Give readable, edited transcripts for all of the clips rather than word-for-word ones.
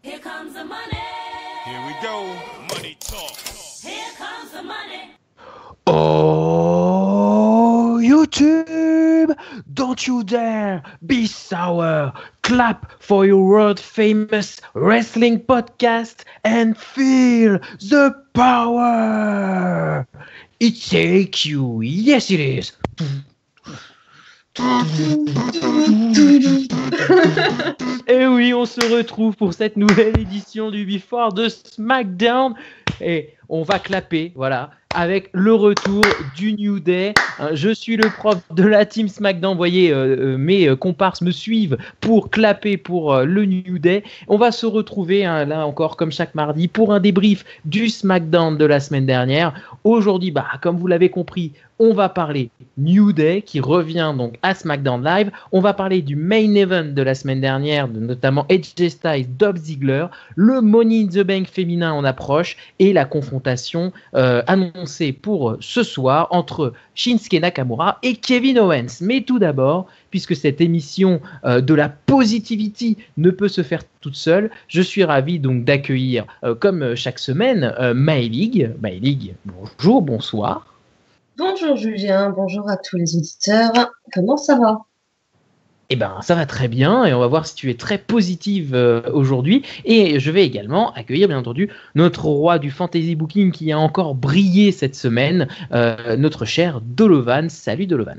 Here comes the money. Here we go. Money talk. Here comes the money. Oh, YouTube! Don't you dare be sour! Clap for your world famous wrestling podcast and feel the power! It's AQ, yes it is! Et oui, on se retrouve pour cette nouvelle édition du Before de SmackDown. Et on va clapper, voilà, avec le retour du New Day. Je suis le prof de la team SmackDown. Vous voyez, mes comparses me suivent pour clapper pour le New Day. On va se retrouver, là encore, comme chaque mardi, pour un débrief du SmackDown de la semaine dernière. Aujourd'hui, comme vous l'avez compris, on va parler New Day qui revient donc à SmackDown Live. On va parler du main event de la semaine dernière, notamment AJ Styles, Dolph Ziggler, le Money in the Bank féminin en approche et la confrontation annoncée pour ce soir entre Shinsuke Nakamura et Kevin Owens. Mais tout d'abord, puisque cette émission de la positivity ne peut se faire toute seule, je suis ravi donc d'accueillir, comme chaque semaine, Maëlig. Maëlig, bonjour, bonsoir. Bonjour Julien, bonjour à tous les auditeurs. Comment ça va ? Eh ben, ça va très bien et on va voir si tu es très positive aujourd'hui. Et je vais également accueillir, bien entendu, notre roi du fantasy booking qui a encore brillé cette semaine, notre cher Dolovan. Salut Dolovan.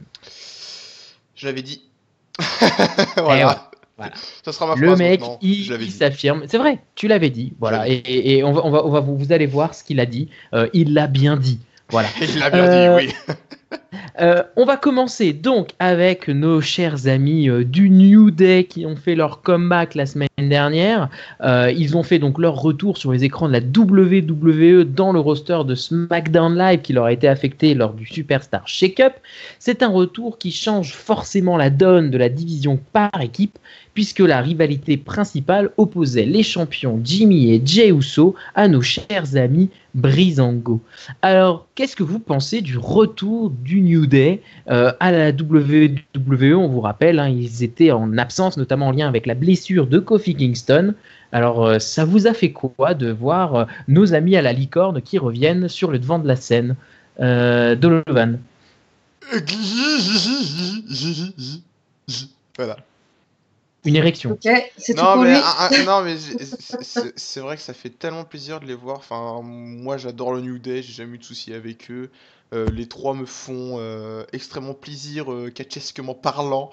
Je l'avais dit. Voilà. Ça sera ma le phrase mec, maintenant. il s'affirme. C'est vrai, tu l'avais dit. Voilà. Et on va vous allez voir ce qu'il a dit. Il l'a bien dit. Voilà. Il l'a bien dit, oui. On va commencer donc avec nos chers amis du New Day qui ont fait leur comeback la semaine dernière. Ils ont fait donc leur retour sur les écrans de la WWE dans le roster de SmackDown Live qui leur a été affecté lors du Superstar Shake-Up. C'est un retour qui change forcément la donne de la division par équipe puisque la rivalité principale opposait les champions Jimmy et Jey Uso à nos chers amis Breezango. Alors, qu'est-ce que vous pensez du retour du New Day à la WWE? On vous rappelle, ils étaient en absence, notamment en lien avec la blessure de Kofi Kingston. Alors, ça vous a fait quoi de voir nos amis à la licorne qui reviennent sur le devant de la scène? Donovan. Voilà. Une érection. Ok, c'est tout pour lui. Non, mais c'est vrai que ça fait tellement plaisir de les voir. Enfin, moi, j'adore le New Day, j'ai jamais eu de soucis avec eux. Les trois me font extrêmement plaisir, catchesquement parlant.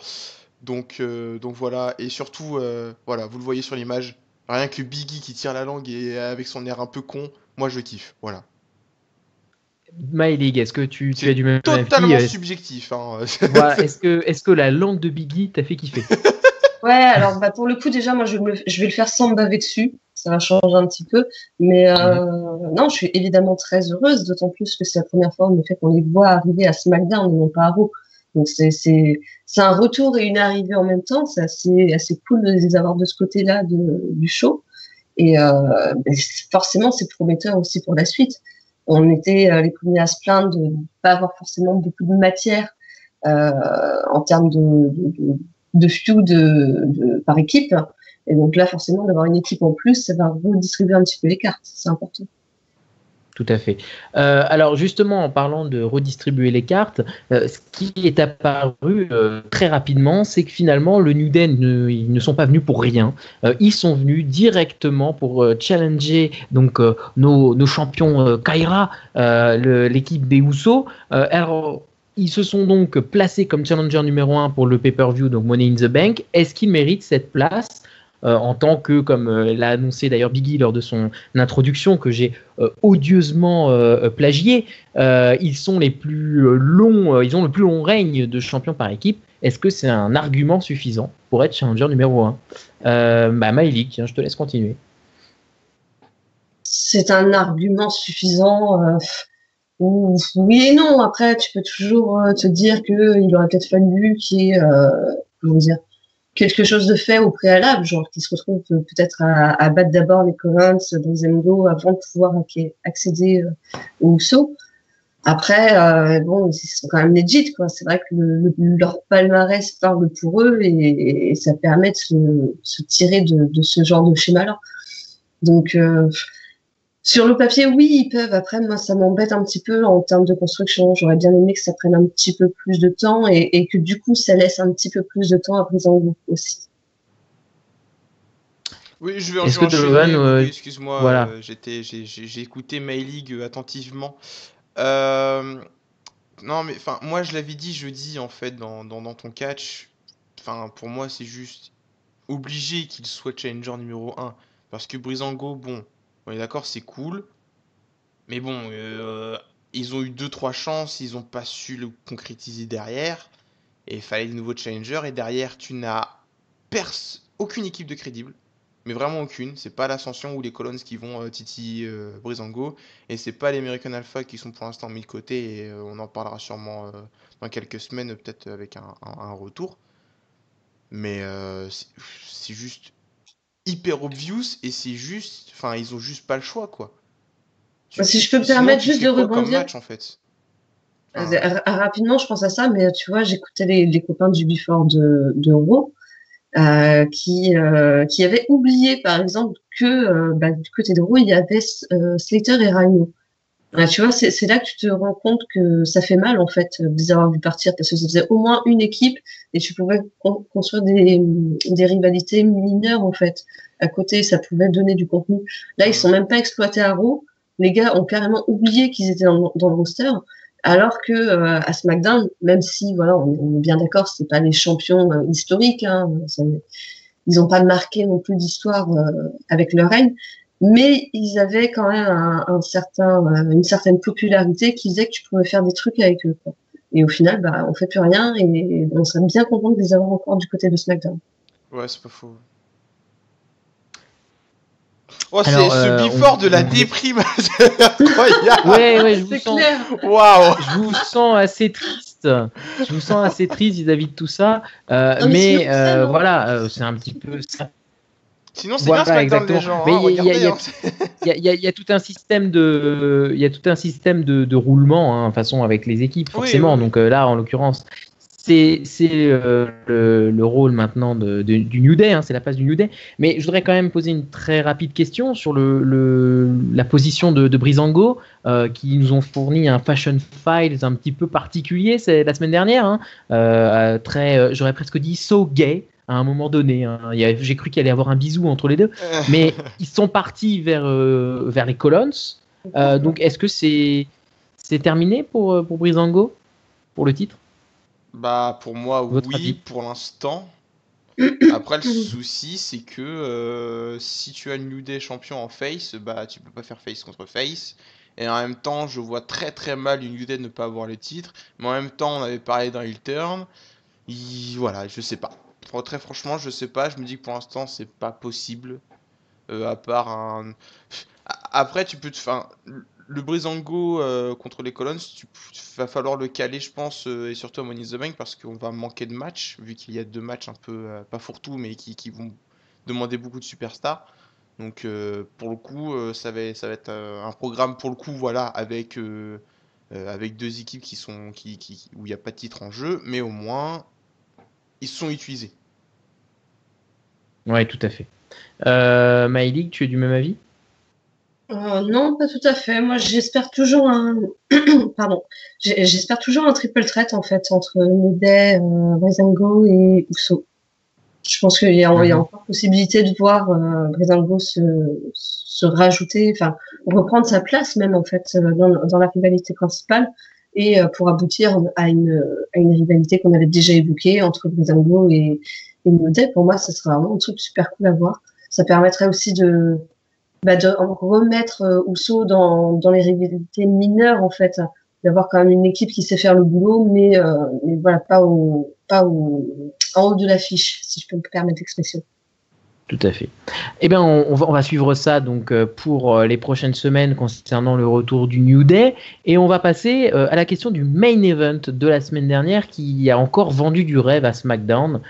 Donc voilà, et surtout, voilà, vous le voyez sur l'image, rien que Biggie qui tire la langue et avec son air un peu con, moi je kiffe, voilà. Mylig, est-ce que tu as du même avis? Totalement subjectif. Voilà, est-ce que la langue de Biggie t'a fait kiffer? Ouais, alors pour le coup, déjà, moi, je vais le faire sans me baver dessus. Ça va changer un petit peu. Mais non, je suis évidemment très heureuse, d'autant plus que c'est la première fois, en effet, qu'on les voit arriver à SmackDown et non pas à Raw. Donc, c'est un retour et une arrivée en même temps. C'est assez cool de les avoir de ce côté-là du show. Et forcément, c'est prometteur aussi pour la suite. On était les premiers à se plaindre de ne pas avoir forcément beaucoup de matière en termes de feud par équipe. Et donc là, forcément, d'avoir une équipe en plus, ça va redistribuer un petit peu les cartes. C'est important. Tout à fait. Alors justement, en parlant de redistribuer les cartes, ce qui est apparu très rapidement, c'est que finalement, le New Day, ils ne sont pas venus pour rien. Ils sont venus directement pour challenger donc, nos champions Kaira, l'équipe des Usos. Alors, ils se sont donc placés comme challenger numéro 1 pour le pay-per-view, donc Money in the Bank. Est-ce qu'ils méritent cette place en tant que, comme l'a annoncé d'ailleurs Biggie lors de son introduction, que j'ai odieusement plagié, ils sont les plus longs, ils ont le plus long règne de champion par équipe. Est-ce que c'est un argument suffisant pour être challenger numéro 1? Maëlik, je te laisse continuer. C'est un argument suffisant. Oui et non. Après, tu peux toujours te dire qu'il aurait peut-être fallu qu'il y ait quelque chose de fait au préalable, genre qu'ils se retrouvent peut-être à battre d'abord les Collins, Breezango avant de pouvoir accéder aux Usos. Après, bon, ils sont quand même legit, quoi. C'est vrai que leur palmarès parle pour eux et ça permet de se tirer de ce genre de schéma-là. Donc, sur le papier, oui, ils peuvent. Après, moi, ça m'embête un petit peu en termes de construction. J'aurais bien aimé que ça prenne un petit peu plus de temps et que du coup, ça laisse un petit peu plus de temps à Breezango aussi. Oui, je vais Est-ce que enchaîner. Donovan, Oui, excuse-moi, voilà. j'ai écouté My League attentivement. Euh, non, mais enfin, moi je l'avais dit jeudi en fait dans ton catch. Enfin, pour moi, c'est juste obligé qu'il soit challenger numéro un. Parce que Breezango, bon, on est d'accord, c'est cool. Mais bon, ils ont eu deux trois chances, ils n'ont pas su le concrétiser derrière. Et il fallait de nouveaux challengers. Et derrière, tu n'as aucune équipe de crédible. Mais vraiment aucune. C'est pas l'Ascension ou les Colons qui vont titiller Breezango. Et c'est pas les American Alpha qui sont pour l'instant mis de côté. Et on en parlera sûrement dans quelques semaines, peut-être avec un retour. Mais c'est juste hyper obvious. Et c'est juste. Enfin, ils ont juste pas le choix, quoi. Si je peux me Sinon, permettre tu juste fais de quoi comme rebondir. match en fait? Enfin, Rapidement, je pense à ça, mais tu vois, j'écoutais les copains du Before de Raw, qui avaient oublié, par exemple, que du côté de Raw, il y avait Slater et Rhino. Tu vois, c'est là que tu te rends compte que ça fait mal, en fait, de les avoir vu partir, parce que ça faisait au moins une équipe, et tu pouvais construire des rivalités mineures, en fait. À côté, ça pouvait donner du contenu. Là, ils sont même pas exploités à Raw. Les gars ont carrément oublié qu'ils étaient dans le roster. Alors que à SmackDown, même si voilà, on est bien d'accord, c'est pas les champions historiques, hein, ils n'ont pas marqué non plus d'histoire avec leur règne, mais ils avaient quand même une certaine popularité qui faisait que tu pouvais faire des trucs avec eux, quoi. Et au final, on fait plus rien et on serait bien content de les avoir encore du côté de SmackDown. ouais, c'est pas faux. Oh, Alors, c'est ce before de la déprime, c'est incroyable. Ouais, je vous C'est sens. clair. Waouh. Je vous sens assez triste. Je vous sens assez triste vis-à-vis de tout ça. mais Mais sinon, ça, non. voilà, c'est un petit peu ça. Sinon, c'est Voilà, bien SmackDown, les exactement. gens. Mais Hein, regardez. il y a tout un système de roulement, hein, de toute façon, avec les équipes, forcément. Oui. Donc là, en l'occurrence, c'est le rôle maintenant du New Day, hein, c'est la place du New Day. Mais je voudrais quand même poser une très rapide question sur la position de Breezango, qui nous ont fourni un Fashion Files un petit peu particulier la semaine dernière, hein, j'aurais presque dit so gay à un moment donné, hein. J'ai cru qu'il allait y avoir un bisou entre les deux, mais ils sont partis vers les Colons. Donc est-ce que c'est terminé pour Breezango, pour le titre? Bah, pour moi, Votre oui, avis? pour l'instant. Après, le souci, c'est que si tu as le New Day champion en face, bah, tu peux pas faire face contre face. Et en même temps, je vois très très mal une New Day ne pas avoir le titre. Mais en même temps, on avait parlé d'un heel turn. Voilà, je sais pas. Très franchement, je sais pas. Je me dis que pour l'instant, c'est pas possible. À part un. Après, tu peux te. Enfin, le Breezango contre les Colons, va falloir le caler, je pense, et surtout à Money in the Bank, parce qu'on va manquer de matchs, vu qu'il y a deux matchs un peu, pas fourre-tout, mais qui vont demander beaucoup de superstars. Donc, pour le coup, ça va être un programme, pour le coup, voilà, avec deux équipes où il n'y a pas de titre en jeu, mais au moins, ils sont utilisés. Ouais, tout à fait. Maïlik, tu es du même avis? Non, pas tout à fait. Moi, j'espère toujours pardon. J'espère toujours un triple threat, en fait, entre New Day, Breezango et Uso. Je pense qu'il y a encore possibilité de voir Breezango se rajouter, enfin, reprendre sa place même, en fait, dans la rivalité principale, et pour aboutir à une rivalité qu'on avait déjà évoquée entre Breezango et New Day. Pour moi, ça serait vraiment un truc super cool à voir. Ça permettrait aussi de remettre Uso dans les rivalités mineures, en fait, d'avoir quand même une équipe qui sait faire le boulot, mais voilà, pas en haut de l'affiche, si je peux me permettre l'expression. Tout à fait. Eh bien, on va suivre ça donc pour les prochaines semaines concernant le retour du New Day. Et on va passer à la question du main event de la semaine dernière qui a encore vendu du rêve à SmackDown,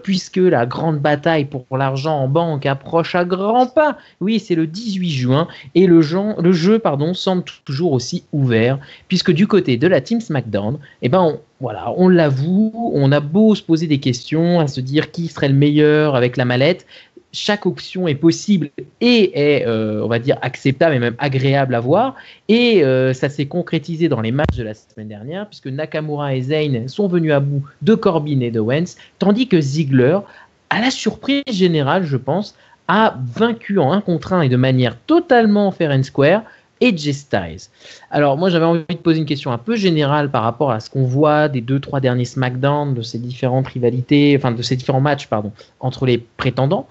puisque la grande bataille pour l'argent en banque approche à grands pas. Oui, c'est le 18 juin et le jeu semble toujours aussi ouvert, puisque du côté de la team SmackDown, eh ben, on l'avoue, on a beau se poser des questions, à se dire qui serait le meilleur avec la mallette. chaque option est possible et est, on va dire, acceptable et même agréable à voir. Et ça s'est concrétisé dans les matchs de la semaine dernière, puisque Nakamura et Zayn sont venus à bout de Corbin et de Owens, tandis que Ziggler, à la surprise générale, je pense, a vaincu en 1 contre 1 et de manière totalement fair and square AJ Styles. Alors moi j'avais envie de poser une question un peu générale par rapport à ce qu'on voit des 2-3 derniers SmackDown, de ces différentes rivalités, enfin de ces différents matchs entre les prétendants.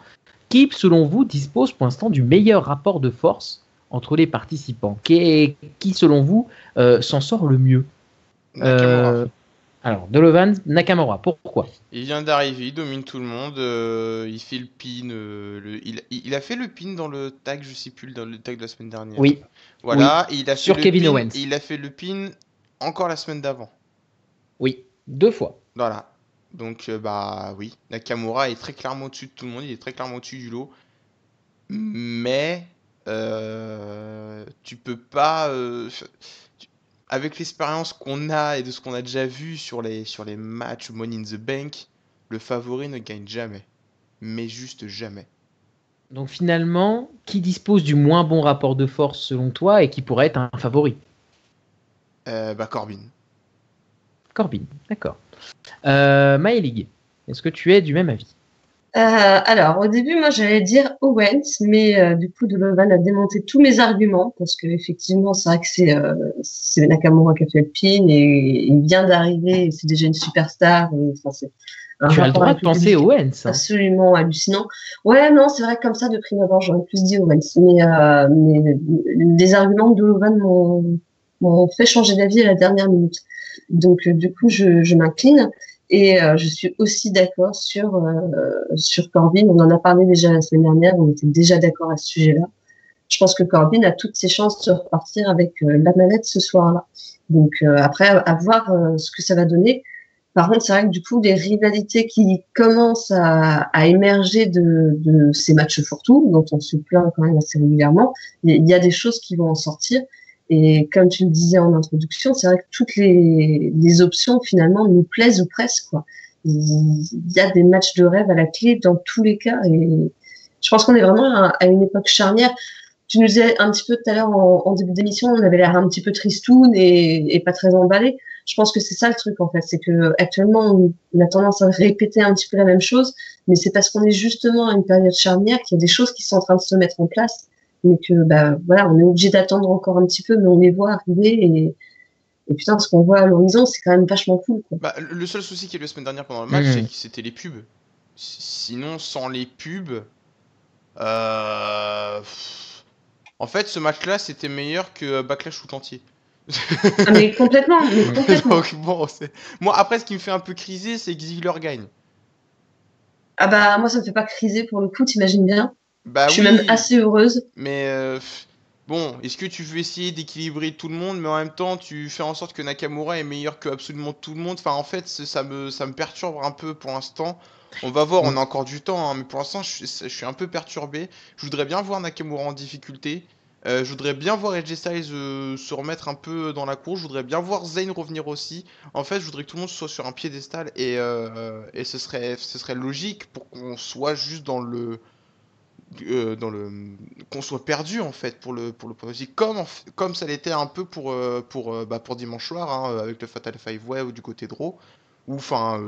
Qui selon vous dispose pour l'instant du meilleur rapport de force entre les participants? Qui selon vous s'en sort le mieux? Nakamura. Alors Donovan Nakamura, pourquoi? Il vient d'arriver, il domine tout le monde, il fait le pin, il a fait le pin dans le tag, je sais plus, dans le tag de la semaine dernière. Oui. Voilà, et il a fait Sur le Kevin pin, Owens. et il a fait le pin encore la semaine d'avant. Oui, 2 fois. Voilà. Donc bah oui, Nakamura est très clairement au-dessus de tout le monde, il est très clairement au-dessus du lot. Mais tu peux pas avec l'expérience qu'on a et de ce qu'on a déjà vu sur les matchs Money in the Bank, le favori ne gagne jamais. Mais juste jamais. Donc finalement, qui dispose du moins bon rapport de force selon toi et qui pourrait être un favori? Bah Corbin. Corbin, d'accord. Maëlig, est-ce que tu es du même avis? Alors, au début, moi, j'allais dire Owens, mais du coup, Donovan a démonté tous mes arguments parce que effectivement, c'est vrai que c'est Nakamura qui a fait le pin et il vient d'arriver, et c'est déjà une superstar. Et, enfin, c'est un Tu as le rapport droit avec de le penser public Owens. absolument hallucinant. Ouais, non, c'est vrai que comme ça, de prime abord, j'aurais plus dit Owens, mais des arguments de Donovan m'ont fait changer d'avis à la dernière minute. Donc, du coup, je m'incline. Et je suis aussi d'accord sur Corbin. On en a parlé déjà la semaine dernière. On était déjà d'accord à ce sujet-là. Je pense que Corbin a toutes ses chances de repartir avec la manette ce soir-là. Donc après, à voir ce que ça va donner. Par contre, c'est vrai que du coup, les rivalités qui commencent à émerger de ces matchs fourre-tout, dont on se plaint quand même assez régulièrement, il y a des choses qui vont en sortir. Et comme tu le disais en introduction, c'est vrai que toutes les options finalement nous plaisent ou presque, quoi. Il y a des matchs de rêve à la clé dans tous les cas. Et je pense qu'on est vraiment à une époque charnière. Tu nous disais un petit peu tout à l'heure en début d'émission, on avait l'air un petit peu tristoun et pas très emballé. Je pense que c'est ça le truc en fait, c'est que actuellement on a tendance à répéter un petit peu la même chose, mais c'est parce qu'on est justement à une période charnière qu'il y a des choses qui sont en train de se mettre en place, mais que bah voilà, on est obligé d'attendre encore un petit peu, mais on les voit arriver et putain, ce qu'on voit à l'horizon, c'est quand même vachement cool, quoi. Bah, le seul souci qu'il y a eu la semaine dernière pendant le match, c'est que c'était les pubs. Sinon, sans les pubs, en fait, ce match-là, c'était meilleur que Backlash tout entier. Ah, mais complètement. Donc bon, moi après, ce qui me fait un peu criser, c'est que Ziggler gagne. Ah bah moi ça me fait pas criser pour le coup, t'imagines bien. Bah Je suis oui, même assez heureuse. mais bon, est-ce que tu veux essayer d'équilibrer tout le monde, mais en même temps tu fais en sorte que Nakamura est meilleur que absolument tout le monde? Enfin, en fait, ça me perturbe un peu pour l'instant. On va voir, on a encore du temps, hein, mais pour l'instant, je suis un peu perturbé. Je voudrais bien voir Nakamura en difficulté. Je voudrais bien voir AJ Styles se remettre un peu dans la course. Je voudrais bien voir Zayn revenir aussi. En fait, je voudrais que tout le monde soit sur un piédestal et ce serait logique pour qu'on soit juste dans le qu'on soit perdu en fait pour le pronostic, comme ça l'était un peu pour dimanche soir, hein, avec le Fatal 5-Way ou du côté de Raw, où enfin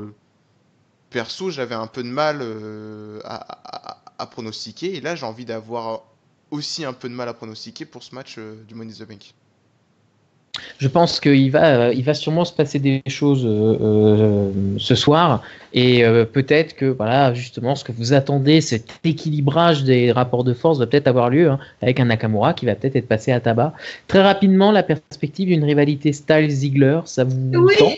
perso j'avais un peu de mal à pronostiquer, et là j'ai envie d'avoir aussi un peu de mal à pronostiquer pour ce match du Money in the Bank. Je pense qu'il va sûrement se passer des choses ce soir et peut-être que voilà justement ce que vous attendez, cet équilibrage des rapports de force va peut-être avoir lieu, hein, avec un Nakamura qui va peut-être être passé à tabac. Très rapidement, la perspective d'une rivalité Styles-Ziggler, ça vous tente?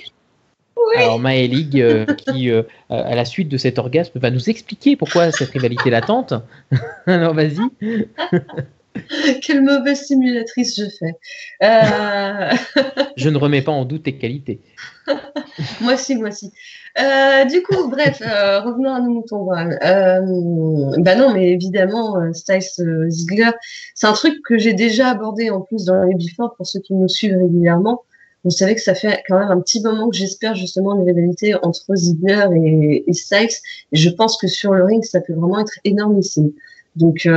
Oui. Alors Maëlig qui à la suite de cet orgasme va nous expliquer pourquoi cette rivalité l'attente. Alors vas-y. Quelle mauvaise simulatrice je fais. Je ne remets pas en doute tes qualités. Moi aussi. Du coup, bref, revenons à nos moutons. Bah non, mais évidemment, Styles Ziggler, c'est un truc que j'ai déjà abordé en plus dans les Before pour ceux qui nous suivent régulièrement. Vous savez que ça fait quand même un petit moment que j'espère justement une rivalité entre Ziggler et Styles. Et je pense que sur le ring, ça peut vraiment être énormissime. Donc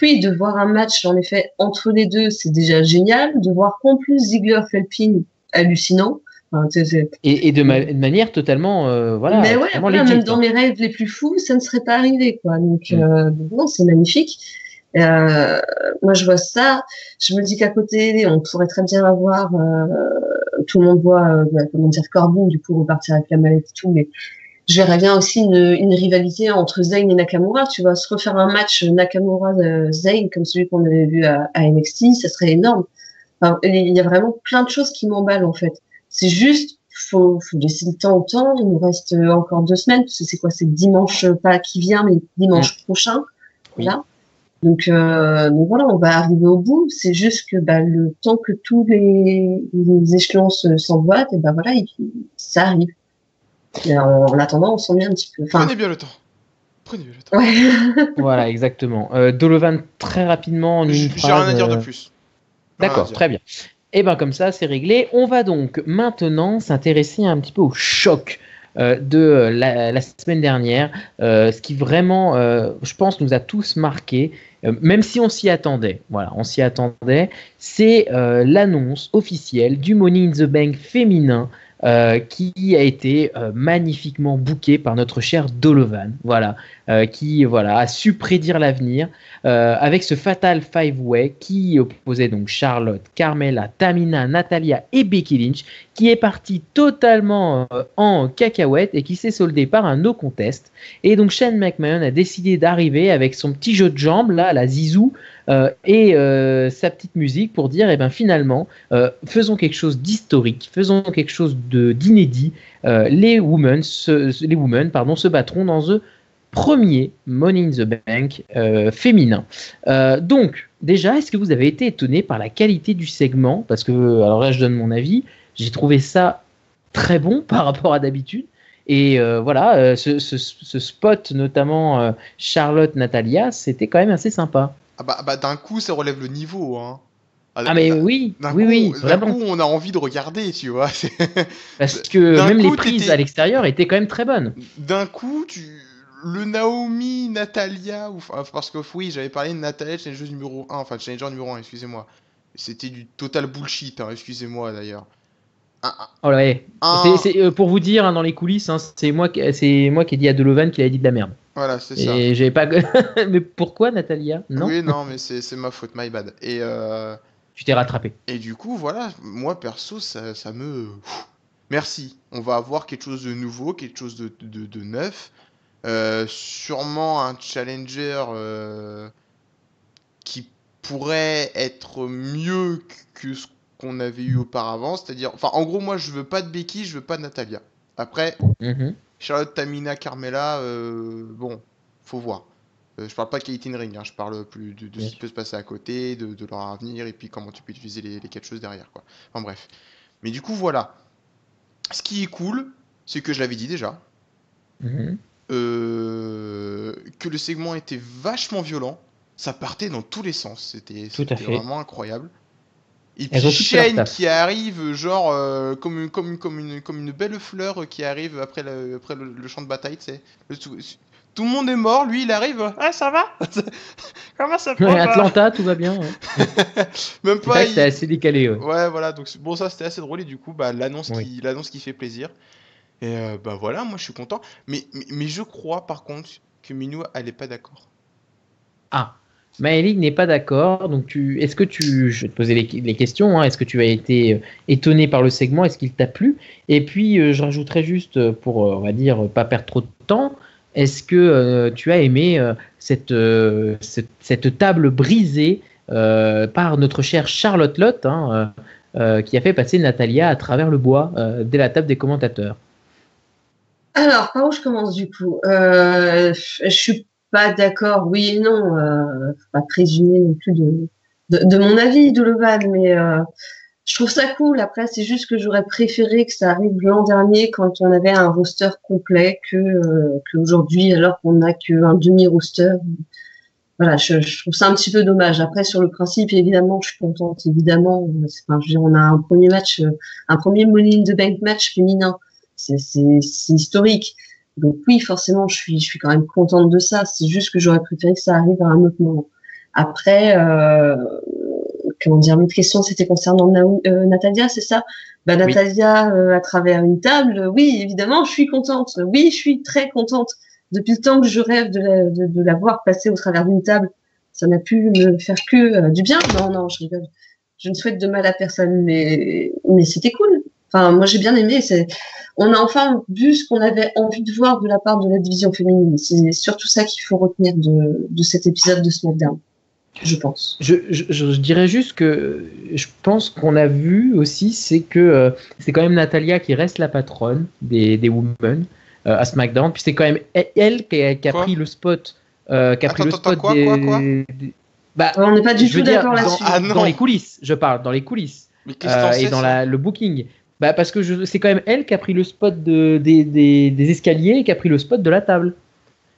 oui, de voir un match en effet entre les deux, c'est déjà génial. De voir qu'en plus Ziggler fait le pin, hallucinant. Enfin, Et de manière totalement, voilà, mais ouais, totalement voilà, legit, même dans hein. mes rêves les plus fous, ça ne serait pas arrivé, quoi. Donc non, c'est magnifique. Moi, je vois ça. Je me dis qu'à côté, on pourrait très bien avoir, tout le monde voit, comment dire, Corbin, du coup, repartir avec la mallette et tout, mais je verrais bien aussi une rivalité entre Zayn et Nakamura, tu vois, se refaire un match Nakamura-Zayn comme celui qu'on avait vu à NXT, ça serait énorme. Enfin, il y a vraiment plein de choses qui m'emballent, en fait. C'est juste, faut laisser le temps au temps. Il nous reste encore 2 semaines, parce que c'est quoi, c'est dimanche, pas qui vient, mais dimanche prochain. Oui. Voilà. Donc voilà, on va arriver au bout. C'est juste que le temps que tous les échelons s'emboîtent, et voilà, ça arrive. Et en attendant, on s'ennuie un petit peu. Enfin, Prenez bien le temps. Prenez bien le temps. ouais. Voilà, exactement. Donovan, très rapidement, en une J'ai phrase. rien à dire de plus. Rien à D'accord, dire. très bien. Et bien comme ça, c'est réglé. On va donc maintenant s'intéresser un petit peu au choc de la semaine dernière, ce qui vraiment, je pense, nous a tous marqués, même si on s'y attendait. Voilà, on s'y attendait. C'est l'annonce officielle du Money in the Bank féminin. Qui a été magnifiquement booké par notre cher Dolovan, voilà, qui a su prédire l'avenir avec ce Fatal Five-Way qui opposait donc Charlotte, Carmella, Tamina, Natalia et Becky Lynch, qui est parti totalement en cacahuète et qui s'est soldé par un no contest. Et donc Shane McMahon a décidé d'arriver avec son petit jeu de jambes, là, la zizou, et sa petite musique pour dire, finalement, faisons quelque chose d'historique, faisons quelque chose d'inédit. Les women se battront dans le premier Money in the Bank féminin. Donc, déjà, est-ce que vous avez été étonné par la qualité du segment? Parce que, alors là, je donne mon avis, j'ai trouvé ça très bon par rapport à d'habitude. Et ce spot, notamment Charlotte-Natalia, c'était quand même assez sympa. Ah d'un coup, ça relève le niveau, hein. Ah mais oui, D'un oui, coup, vraiment. on a envie de regarder, tu vois. Parce que D'un même les coup, prises à l'extérieur étaient quand même très bonnes. D'un coup, le Naomi, Natalia, parce que oui, j'avais parlé de Natalia, challenger numéro 1, enfin challenger numéro 1, excusez-moi. C'était du total bullshit, hein, excusez-moi d'ailleurs. Oh ouais. C'est pour vous dire, hein, dans les coulisses, hein, c'est moi qui ai dit à Dolovan qu'il avait dit de la merde. Voilà, c'est ça. Et j'avais pas. Mais pourquoi, Natalia? Non. Oui, non, mais c'est ma faute, my bad. Tu t'es rattrapé. Et du coup, voilà, moi perso, ça me. Merci. On va avoir quelque chose de nouveau, quelque chose de neuf. Sûrement un challenger qui pourrait être mieux que ce qu'on avait eu auparavant. C'est-à-dire, enfin, en gros, moi, je veux pas de Becky, je veux pas de Natalia. Après, Charlotte, Tamina, Carmella, bon, faut voir. Je parle pas de qualité in ring, hein, je parle plus de ce qui peut se passer à côté, de leur avenir, et puis comment tu peux utiliser les quatre choses derrière, quoi. Enfin bref. Mais du coup, voilà. Ce qui est cool, c'est que je l'avais dit déjà, que le segment était vachement violent, ça partait dans tous les sens, c'était vraiment incroyable. Et puis Shane qui arrive genre comme une belle fleur qui arrive après le champ de bataille, tu sais. Tout le monde est mort, lui il arrive. Ah ça va? Comment ça va? Atlanta, tout va bien. Ouais. Même pas. C'était assez décalé. Ouais, voilà. Donc bon, ça c'était assez drôle et du coup l'annonce qui fait plaisir. Et voilà, moi je suis content. Mais je crois par contre que Minou elle est pas d'accord. Ah. Maëlie n'est pas d'accord, donc je vais te poser les questions, hein. Est-ce que tu as été étonné par le segment, est-ce qu'il t'a plu? Et puis je rajouterais juste pour, on va dire, pas perdre trop de temps, est-ce que tu as aimé cette table brisée par notre chère Charlotte Lotte, hein, qui a fait passer Natalia à travers le bois dès la table des commentateurs? Alors, par où je commence du coup? Je suis pas d'accord, oui et non. Faut pas présumer non plus de mon avis, Dolovan, mais je trouve ça cool. Après, c'est juste que j'aurais préféré que ça arrive l'an dernier quand on avait un roster complet qu'aujourd'hui, alors qu'on n'a qu'un demi-roster. voilà, je trouve ça un petit peu dommage. Après, sur le principe, évidemment, je suis contente. Évidemment, enfin, je veux dire, on a un premier match, un premier Money in the Bank match féminin. C'est historique. Donc oui, forcément, je suis quand même contente de ça. C'est juste que j'aurais préféré que ça arrive à un autre moment. Après, comment dire, l'autre question, c'était concernant Natalia, c'est ça? Bah, Oui. Natalia, à travers une table, oui, évidemment, je suis contente. Oui, je suis très contente. Depuis le temps que je rêve de la voir passer au travers d'une table, ça n'a pu me faire que du bien. Non, non, je rigole. Je ne souhaite de mal à personne, mais c'était cool. Enfin, moi, j'ai bien aimé. On a enfin vu ce qu'on avait envie de voir de la part de la division féminine. C'est surtout ça qu'il faut retenir de cet épisode de SmackDown, je pense. Je dirais juste que je pense qu'on a vu aussi, c'est que c'est quand même Natalia qui reste la patronne des women à SmackDown. Puis c'est quand même elle qui a Quoi? pris le spot, qui a pris le Attends, spot quoi, Bah, On n'est pas du je veux tout dire, d'accord là-dessus. Ah non. dans les coulisses, je parle, dans les coulisses Mais qu'est-ce que t'en et sais, dans ça? le booking. Bah, parce que c'est quand même elle qui a pris le spot des escaliers et qui a pris le spot de la table.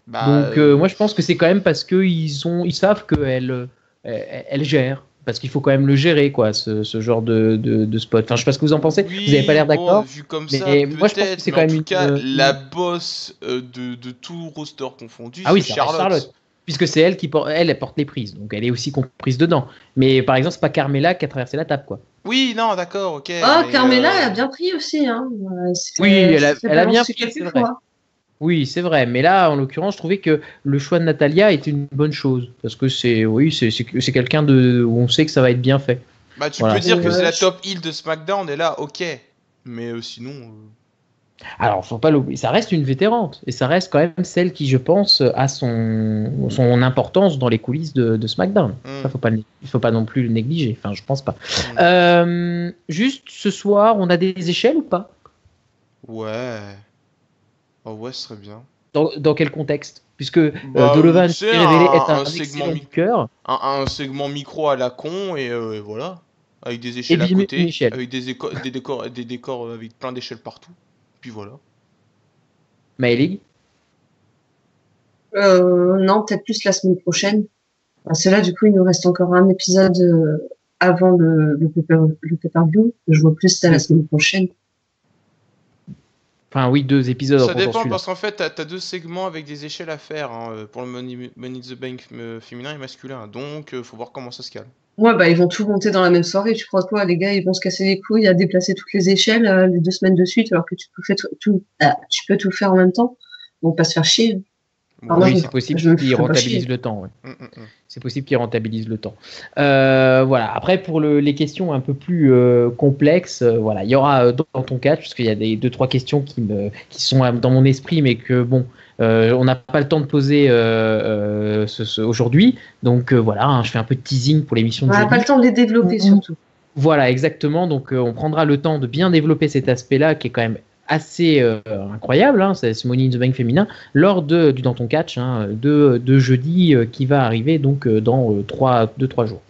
Bah, Donc moi je pense que c'est quand même parce que ils savent qu'elle elle gère, parce qu'il faut quand même le gérer quoi, ce genre de spot. Enfin je sais pas ce que vous en pensez. Vous avez pas l'air oui, bon, d'accord, vu comme mais ça, moi je pense que peut-être, c'est mais quand en même tout cas, la une- boss de tout roster confondu, Ah oui, c'est ça reste Charlotte. Charlotte, puisque c'est elle qui porte, elle porte les prises, donc elle est aussi comprise dedans. Mais par exemple c'est pas Carmela qui a traversé la table quoi. Oui, non, d'accord, ok, Oh, mais Carmela a bien pris aussi, hein. Oui, C'est elle a bien balancé pris, c'est quelques vrai. fois. Oui, c'est vrai, mais là, en l'occurrence, je trouvais que le choix de Natalia était une bonne chose, parce que c'est quelqu'un où on sait que ça va être bien fait. bah tu Voilà. peux dire que c'est la Je- top heel de SmackDown, et là, ok. Mais sinon, Alors, faut pas l'oublier, ça reste une vétérante, et ça reste quand même celle qui, je pense, a son importance dans les coulisses de SmackDown. Ça, il faut pas non plus le négliger. Enfin, je pense pas. Juste ce soir, on a des échelles ou pas? ouais. Oh ouais, ce serait bien. Dans quel contexte? Puisque Bah, Donovan tu sais, s'est révélé être un un segment, excellent booker, un segment micro à la con, et voilà. Avec des et échelles à puis une côté, échelle. avec des décors avec plein d'échelles partout. Puis voilà. Maëlig? Non, peut-être plus la semaine prochaine. Parce que là, du coup, il nous reste encore un épisode avant le pay-per-view. Je vois plus ça la semaine prochaine. Enfin, oui, 2 épisodes en Ça comptant dépend celui-là. parce qu'en fait, t'as deux segments avec des échelles à faire pour le Money in the Bank féminin et masculin. Donc, faut voir comment ça se cale. Ouais, bah, ils vont tout monter dans la même soirée. Tu crois quoi? Les gars, ils vont se casser les couilles à déplacer toutes les échelles les 2 semaines de suite, alors que tu peux tout faire en même temps. Ils vont pas se faire chier. Enfin, moi, Oui, je c'est possible je me qu'ils ferais pas rentabilisent chier. le temps. Ouais. Hum, hum, hum. C'est possible qu'ils rentabilisent le temps. Voilà. Après, pour les questions un peu plus complexes, voilà, il y aura dans ton cas, puisqu'il y a deux, trois questions qui sont dans mon esprit, mais que bon, on n'a pas le temps de poser aujourd'hui. Donc voilà, hein, je fais un peu de teasing pour l'émission On de n'a jeudi. pas le temps de les développer, surtout. Voilà, exactement. Donc, on prendra le temps de bien développer cet aspect-là, qui est quand même assez incroyable, hein, c'est ce Money in the Bank féminin, lors du Dans ton catch, hein, de jeudi, qui va arriver donc dans 2-3 jours.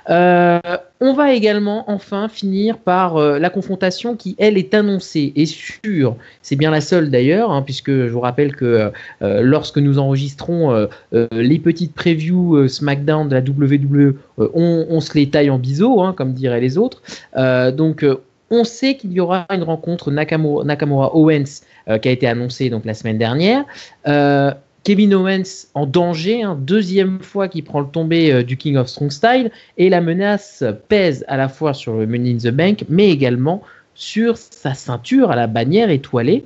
On va également enfin finir par la confrontation qui, elle, est annoncée et sûre. C'est bien la seule d'ailleurs, hein, puisque je vous rappelle que lorsque nous enregistrons les petites previews SmackDown de la WWE, on se les taille en biseau, hein, comme diraient les autres. Donc, on sait qu'il y aura une rencontre Nakamura-Owens qui a été annoncée donc, la semaine dernière. Kevin Owens en danger, hein, deuxième fois qu'il prend le tombé du King of Strong Style, et la menace pèse à la fois sur le Money in the Bank, mais également sur sa ceinture à la bannière étoilée.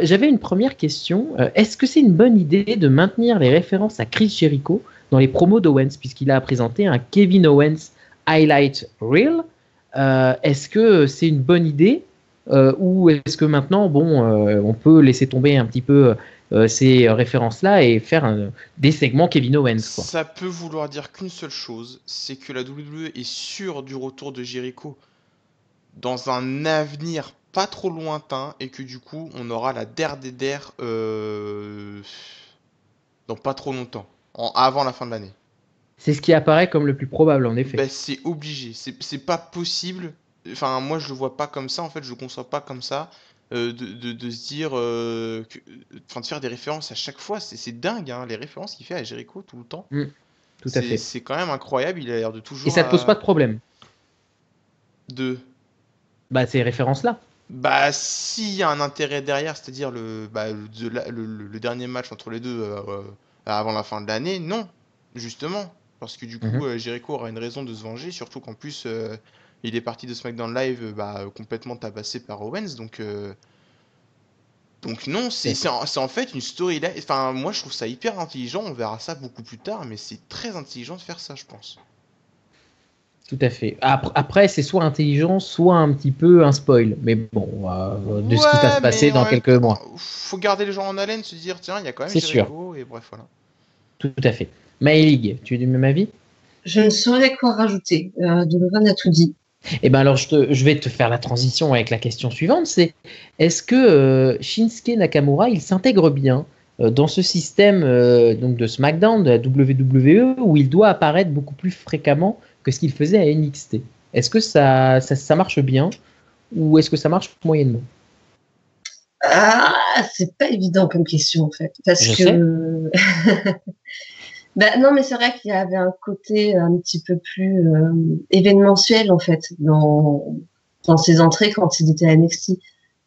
J'avais une première question. Est-ce que c'est une bonne idée de maintenir les références à Chris Jericho dans les promos d'Owens, puisqu'il a présenté un Kevin Owens Highlight Reel? Est-ce que c'est une bonne idée ou est-ce que maintenant, bon, on peut laisser tomber un petit peu ces références-là et faire des segments Kevin Owens, quoi. Ça peut vouloir dire qu'une seule chose, c'est que la WWE est sûre du retour de Jericho dans un avenir pas trop lointain et que du coup, on aura la der des der dans pas trop longtemps, avant la fin de l'année. C'est ce qui apparaît comme le plus probable, en effet. Ben, c'est obligé, c'est pas possible. Enfin, moi je le vois pas comme ça, en fait, je le conçois pas comme ça. De se dire, enfin, de faire des références à chaque fois, c'est dingue, hein, les références qu'il fait à Jericho tout le temps. Mm. tout à fait. C'est quand même incroyable, il a l'air de Et toujours... ça te pose pas de problème. De... Bah, ces références-là. Bah, s'il y a un intérêt derrière, c'est-à-dire le dernier match entre les deux avant la fin de l'année, non, justement. Parce que du coup, Mhm. Jericho aura une raison de se venger, surtout qu'en plus, il est parti de SmackDown Live complètement tabassé par Owens. Donc non, c'est en fait une storyline. Enfin, moi, je trouve ça hyper intelligent. On verra ça beaucoup plus tard, mais c'est très intelligent de faire ça, je pense. Tout à fait. Après, c'est soit intelligent, soit un petit peu un spoil. Mais bon, de ce qui va se Ouais, passer mais en dans même quelques mois. temps, faut garder les gens en haleine, se dire, tiens, il y a quand même C'est sûr. Jericho, et bref, voilà. Tout à fait. Maëlig, tu es du même avis? Je ne saurais quoi rajouter. Donovan a tout dit. Eh ben alors, je vais te faire la transition avec la question suivante. C'est est-ce que Shinsuke Nakamura, il s'intègre bien dans ce système donc de SmackDown, de la WWE, où il doit apparaître beaucoup plus fréquemment que ce qu'il faisait à NXT? Est-ce que ça marche bien ou est-ce que ça marche moyennement? Ah, c'est pas évident comme question en fait, parce Je que ben non, mais c'est vrai qu'il y avait un côté un petit peu plus événementiel en fait dans ses entrées quand il était à NXT.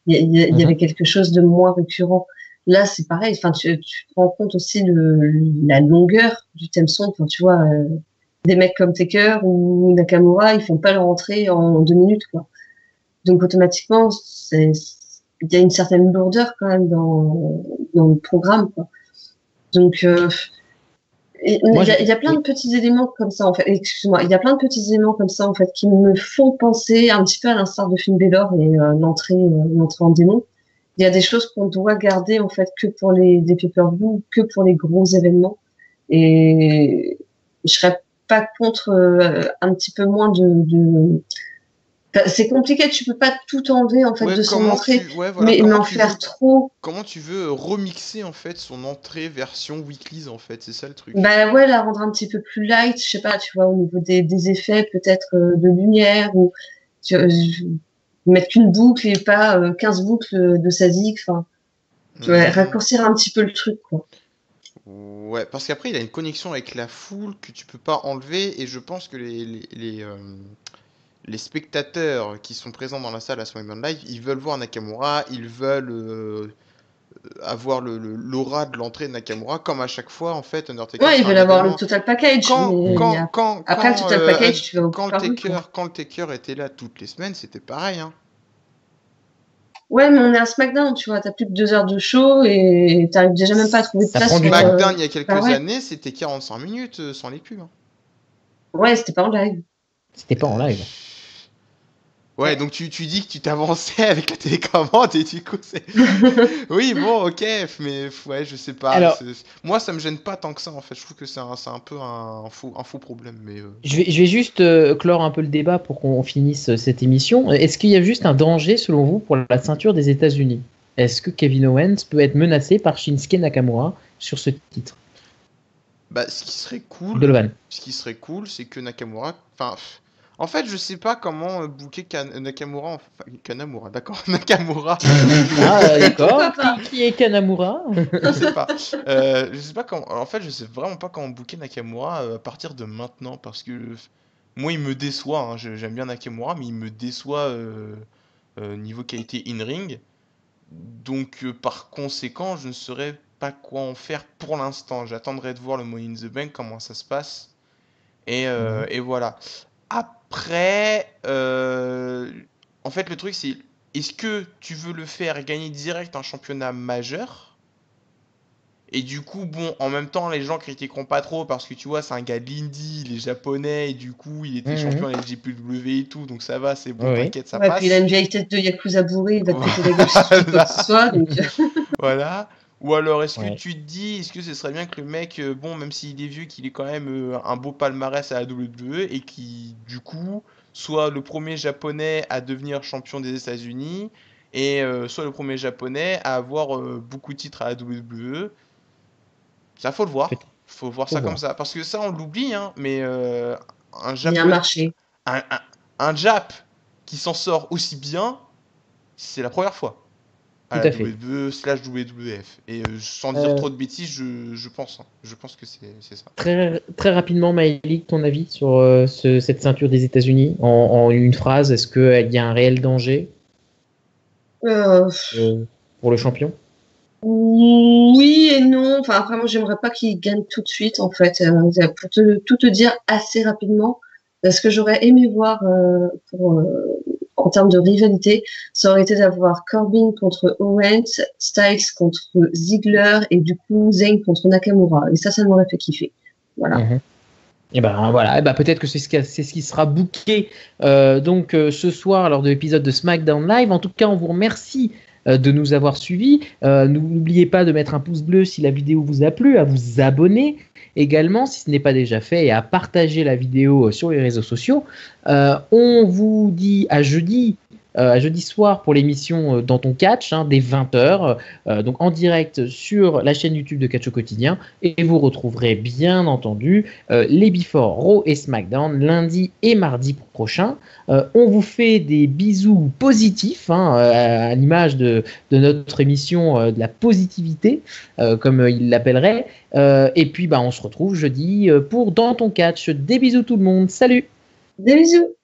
Il y avait quelque chose de moins récurrent. Là, c'est pareil. Enfin, tu te rends compte aussi la longueur du theme song. Enfin, tu vois, des mecs comme Taker ou Nakamura, ils font pas leur entrée en 2 minutes, quoi. Donc automatiquement, il y a une certaine lourdeur quand même dans le programme, quoi. Donc il y a plein de petits éléments comme ça en fait. Excuse-moi, il y a plein de petits éléments comme ça en fait qui me font penser un petit peu à l'instar de Finn Balor et l'entrée en démon. Il y a des choses qu'on doit garder en fait que pour des pay-per-view, que pour les gros événements. Et je serais pas contre un petit peu moins Enfin, c'est compliqué, tu peux pas tout enlever en fait Ouais, de son entrée, voilà, mais comment en tu faire veux, trop. comment tu veux remixer en fait son entrée version weeklies en fait, c'est ça le truc. Bah ouais, la rendre un petit peu plus light, je sais pas, tu vois, au niveau des effets, peut-être de lumière, ou mettre qu'une boucle et pas 15 boucles de Sazik, enfin, tu vois, raccourcir un petit peu le truc, quoi. Ouais, parce qu'après il a une connexion avec la foule que tu peux pas enlever, et je pense que les spectateurs qui sont présents dans la salle à SmackDown Live, ils veulent voir Nakamura, ils veulent avoir l'aura de l'entrée de Nakamura, comme à chaque fois en fait Undertaker Ouais, ils fait un veulent avoir le événement. total package, mais après le total package, tu vas au Quand par quand le Taker était là toutes les semaines, c'était pareil, hein. Ouais, mais on est à SmackDown, tu vois, t'as plus que 2 heures de show et t'arrives déjà même pas à trouver de Ça place prend du sur, temps. SmackDown il y a quelques bah ouais. années, c'était 45 minutes sans les pubs, hein. Ouais, c'était pas en live. C'était pas en Euh, live. Ouais, donc tu dis que tu t'avançais avec la télécommande et du coup c'est... Oui, bon, ok, mais ouais, je sais pas. Alors, Moi, ça me gêne pas tant que ça en fait. Je trouve que c'est un peu un faux problème, mais... je vais juste clore un peu le débat pour qu'on finisse cette émission. Est-ce qu'il y a juste un danger, selon vous, pour la ceinture des États-Unis? Est-ce que Kevin Owens peut être menacé par Shinsuke Nakamura sur ce titre? Bah, ce qui serait cool, Donovan. c'est que Nakamura... Enfin, en fait, je sais pas comment booker Nakamura... Enfin, Kanamura, d'accord. Nakamura. Ah, d'accord. Pourquoi pas? Qui est Kanamura? Je sais pas. Je sais pas comment... En fait, je sais vraiment pas comment booker Nakamura à partir de maintenant, parce que... Moi, il me déçoit, hein. J'aime bien Nakamura, mais il me déçoit niveau qualité in-ring. Donc, par conséquent, je ne saurais pas quoi en faire pour l'instant. J'attendrai de voir le Money in the Bank, comment ça se passe. Et voilà. Après, en fait, le truc, c'est est-ce que tu veux le faire gagner direct un championnat majeur? Et du coup, bon, en même temps, les gens critiqueront pas trop parce que tu vois, c'est un gars de l'indie, il est japonais, et du coup, il était champion à la LGPW et tout, donc ça va, c'est bon, Oui. t'inquiète, ça Ouais, passe. puis il a une vieille tête de Yakuza bourré, il va te péter la gueule si tu fais quoi que ce soit, donc... Voilà. Ou alors, est-ce que Ouais. tu te dis, est-ce que ce serait bien que le mec, bon, même s'il est vieux, qu'il ait quand même un beau palmarès à la WWE et qui, du coup, soit le premier japonais à devenir champion des États-Unis et soit le premier japonais à avoir beaucoup de titres à la WWE. Ça, faut le voir. Peut-être. Faut voir Faut ça comme voir. ça. Parce que ça, on l'oublie, hein, mais un Il y a un japonais, marché. un Jap qui s'en sort aussi bien, c'est la première fois. Tout à à la fait. WWE/WWF. Et sans dire trop de bêtises, je pense. Hein. Je pense que c'est ça. Très, très rapidement, Maëlik, ton avis sur cette ceinture des États-Unis en une phrase, est-ce qu'il y a un réel danger Euh, pour le champion? Oui et non. Enfin, après, moi, j'aimerais pas qu'il gagne tout de suite, en fait. Pour tout te dire assez rapidement, ce que j'aurais aimé voir en termes de rivalité, ça aurait été d'avoir Corbin contre Owens, Styles contre Ziggler et du coup Zayn contre Nakamura. Et ça m'aurait fait kiffer. Voilà. Mhm. Et ben voilà, et ben peut-être que c'est ce qui sera booké ce soir lors de l'épisode de SmackDown Live. En tout cas, on vous remercie de nous avoir suivis. N'oubliez pas de mettre un pouce bleu si la vidéo vous a plu, à vous abonner également si ce n'est pas déjà fait et à partager la vidéo sur les réseaux sociaux. On vous dit à jeudi soir pour l'émission Dans ton catch, dès 20h, donc en direct sur la chaîne YouTube de Catch au quotidien. Et vous retrouverez bien entendu les Before Raw et SmackDown lundi et mardi prochain. On vous fait des bisous positifs, à l'image de notre émission de la positivité, comme il l'appellerait. Et puis on se retrouve jeudi pour Dans ton catch. Des bisous tout le monde. Salut! Des bisous!